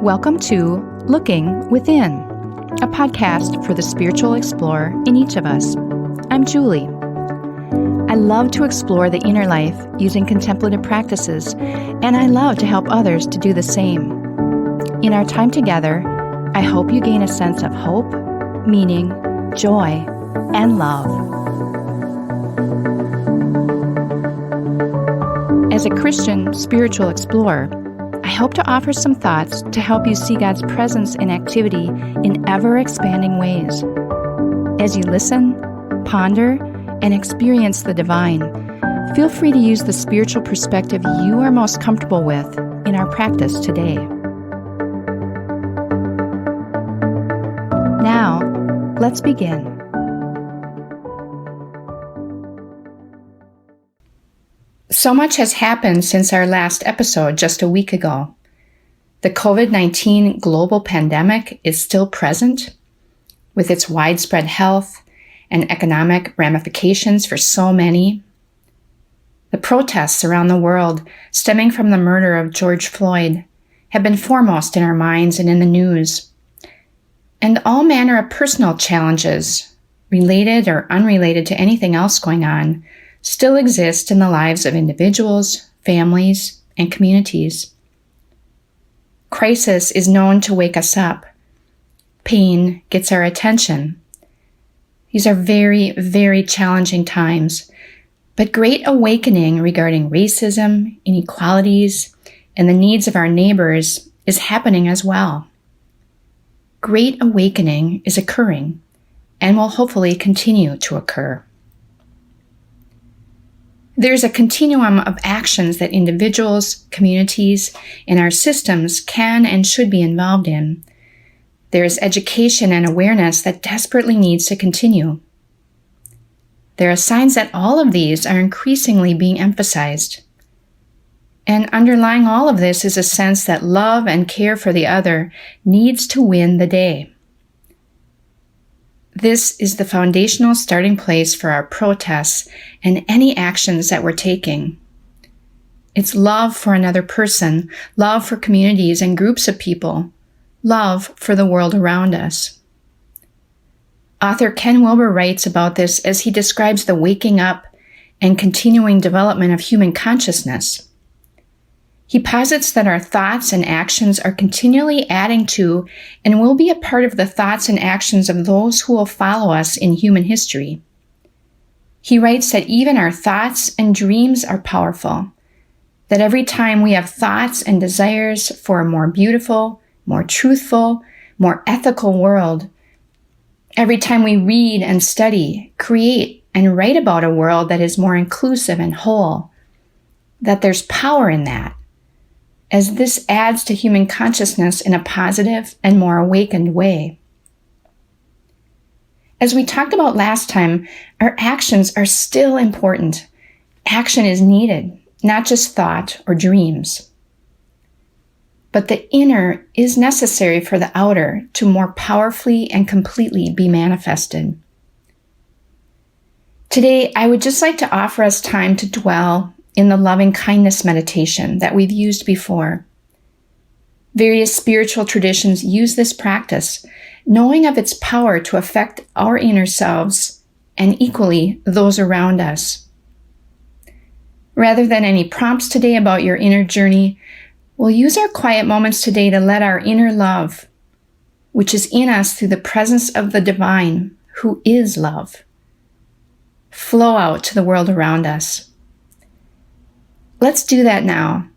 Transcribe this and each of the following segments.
Welcome to Looking Within, a podcast for the spiritual explorer in each of us. I'm Julie. I love to explore the inner life using contemplative practices, and I love to help others to do the same. In our time together, I hope you gain a sense of hope, meaning, joy, and love. As a Christian spiritual explorer, I hope to offer some thoughts to help you see God's presence and activity in ever-expanding ways. As you listen, ponder, and experience the divine, feel free to use the spiritual perspective you are most comfortable with in our practice today. Now, let's begin. So much has happened since our last episode just a week ago. The COVID-19 global pandemic is still present, with its widespread health and economic ramifications for so many. The protests around the world stemming from the murder of George Floyd have been foremost in our minds and in the news. And all manner of personal challenges, related or unrelated to anything else going on, still exist in the lives of individuals, families, and communities. Crisis is known to wake us up. Pain gets our attention. These are very, very challenging times, but great awakening regarding racism, inequalities, and the needs of our neighbors is happening as well. Great awakening is occurring and will hopefully continue to occur. There's a continuum of actions that individuals, communities, and our systems can and should be involved in. There is education and awareness that desperately needs to continue. There are signs that all of these are increasingly being emphasized. And underlying all of this is a sense that love and care for the other needs to win the day. This is the foundational starting place for our protests and any actions that we're taking. It's love for another person, love for communities and groups of people, love for the world around us. Author Ken Wilber writes about this as he describes the waking up and continuing development of human consciousness. He posits that our thoughts and actions are continually adding to and will be a part of the thoughts and actions of those who will follow us in human history. He writes that even our thoughts and dreams are powerful, that every time we have thoughts and desires for a more beautiful, more truthful, more ethical world, every time we read and study, create, and write about a world that is more inclusive and whole, that there's power in that, as this adds to human consciousness in a positive and more awakened way. As we talked about last time, our actions are still important. Action is needed, not just thought or dreams. But the inner is necessary for the outer to more powerfully and completely be manifested. Today, I would just like to offer us time to dwell in the loving kindness meditation that we've used before. Various spiritual traditions use this practice, knowing of its power to affect our inner selves and equally those around us. Rather than any prompts today about your inner journey, we'll use our quiet moments today to let our inner love, which is in us through the presence of the divine, who is love, flow out to the world around us. Let's do that now,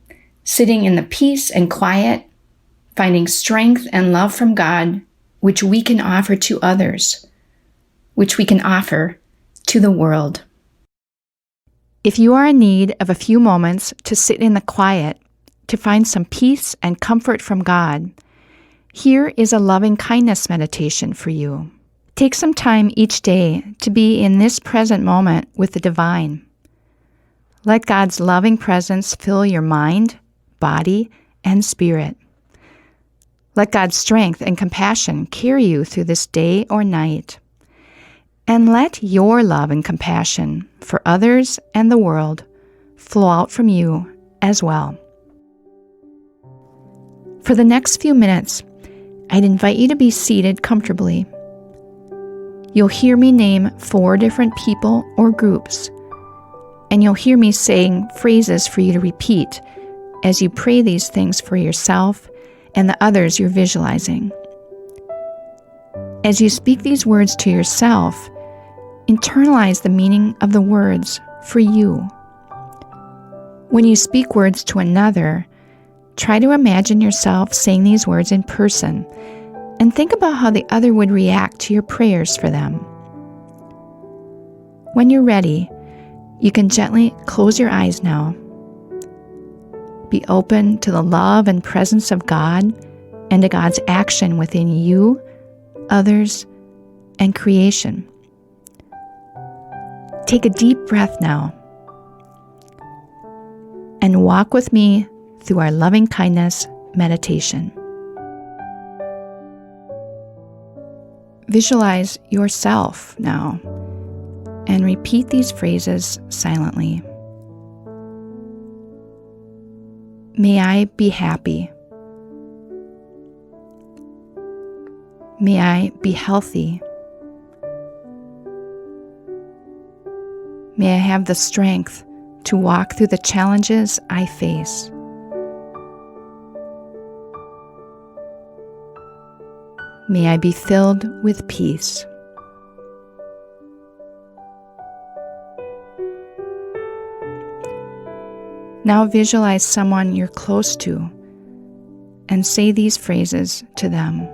sitting in the peace and quiet, finding strength and love from God, which we can offer to others, which we can offer to the world. If you are in need of a few moments to sit in the quiet, to find some peace and comfort from God, here is a loving kindness meditation for you. Take some time each day to be in this present moment with the divine. Let God's loving presence fill your mind, body, and spirit. Let God's strength and compassion carry you through this day or night. And let your love and compassion for others and the world flow out from you as well. For the next few minutes, I'd invite you to be seated comfortably. You'll hear me name 4 different people or groups, and you'll hear me saying phrases for you to repeat as you pray these things for yourself and the others you're visualizing. As you speak these words to yourself, internalize the meaning of the words for you. When you speak words to another, try to imagine yourself saying these words in person and think about how the other would react to your prayers for them. When you're ready, you can gently close your eyes now. Be open to the love and presence of God and to God's action within you, others, and creation. Take a deep breath now and walk with me through our loving kindness meditation. Visualize yourself now and repeat these phrases silently. May I be happy. May I be healthy. May I have the strength to walk through the challenges I face. May I be filled with peace. Now visualize someone you're close to and say these phrases to them.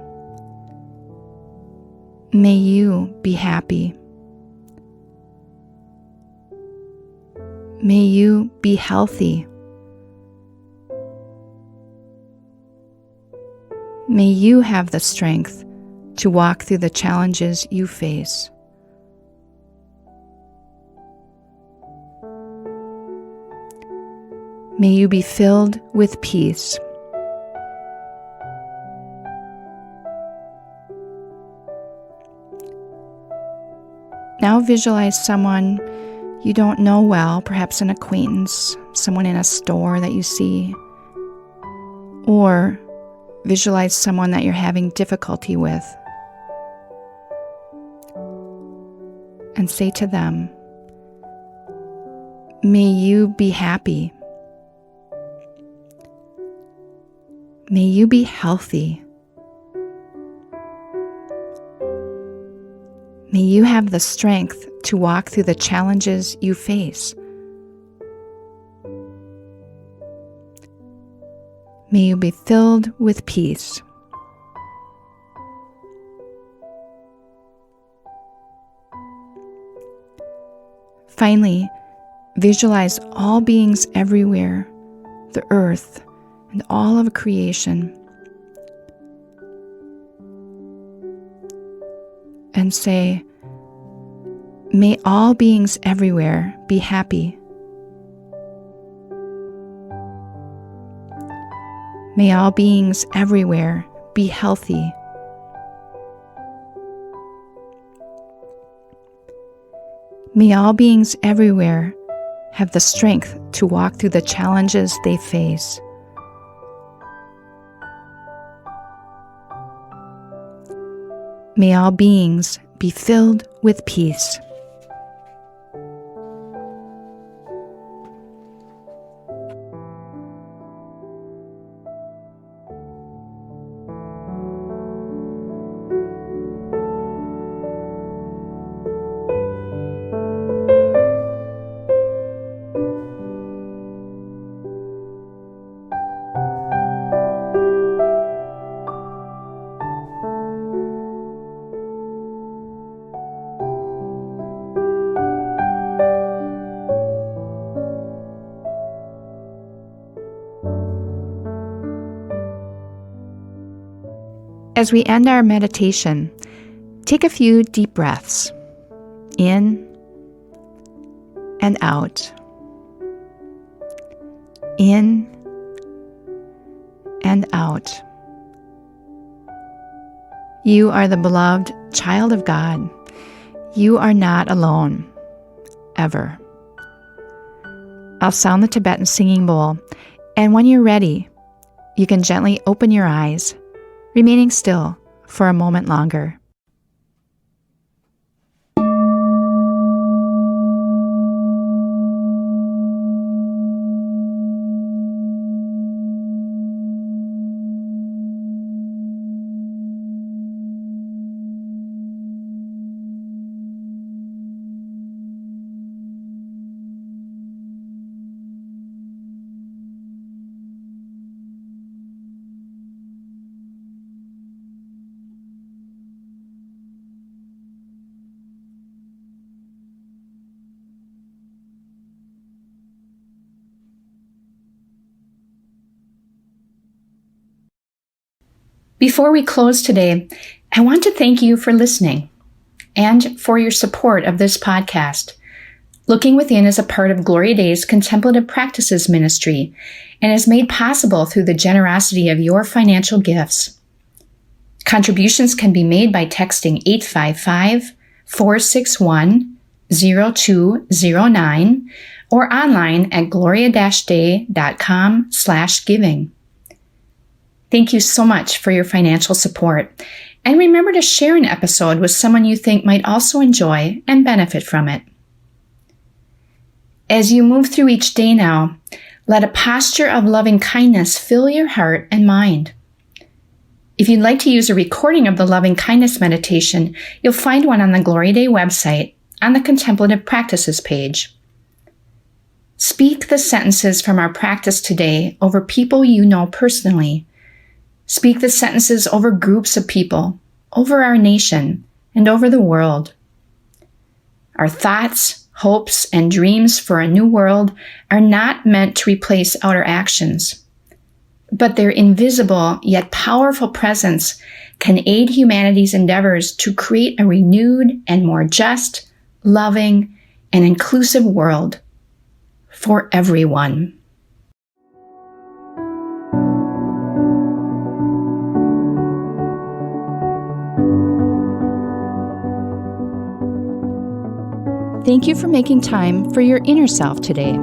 May you be happy. May you be healthy. May you have the strength to walk through the challenges you face. May you be filled with peace. Now visualize someone you don't know well, perhaps an acquaintance, someone in a store that you see, or visualize someone that you're having difficulty with, and say to them, may you be happy. May you be healthy. May you have the strength to walk through the challenges you face. May you be filled with peace. Finally, visualize all beings everywhere, the earth, and all of creation, and say, may all beings everywhere be happy. May all beings everywhere be healthy. May all beings everywhere have the strength to walk through the challenges they face. May all beings be filled with peace. As we end our meditation, take a few deep breaths, in and out, in and out. You are the beloved child of God. You are not alone, ever. I'll sound the Tibetan singing bowl, and when you're ready, you can gently open your eyes, remaining still for a moment longer. Before we close today, I want to thank you for listening and for your support of this podcast. Looking Within is a part of Gloria Day's Contemplative Practices ministry and is made possible through the generosity of your financial gifts. Contributions can be made by texting 855-461-0209 or online at gloria-day.com/giving. Thank you so much for your financial support, and remember to share an episode with someone you think might also enjoy and benefit from it. As you move through each day now, let a posture of loving kindness fill your heart and mind. If you'd like to use a recording of the loving kindness meditation, you'll find one on the Gloria Day website on the Contemplative Practices page. Speak the sentences from our practice today over people you know personally. Speak the sentences over groups of people, over our nation, and over the world. Our thoughts, hopes, and dreams for a new world are not meant to replace outer actions, but their invisible yet powerful presence can aid humanity's endeavors to create a renewed and more just, loving, and inclusive world for everyone. Thank you for making time for your inner self today.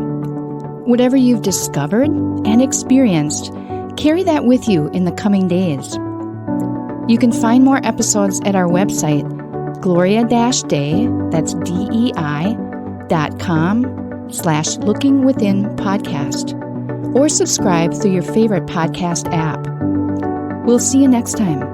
Whatever you've discovered and experienced, carry that with you in the coming days. You can find more episodes at our website, gloria-day, that's DEI.com/lookingwithinpodcast, or subscribe through your favorite podcast app. We'll see you next time.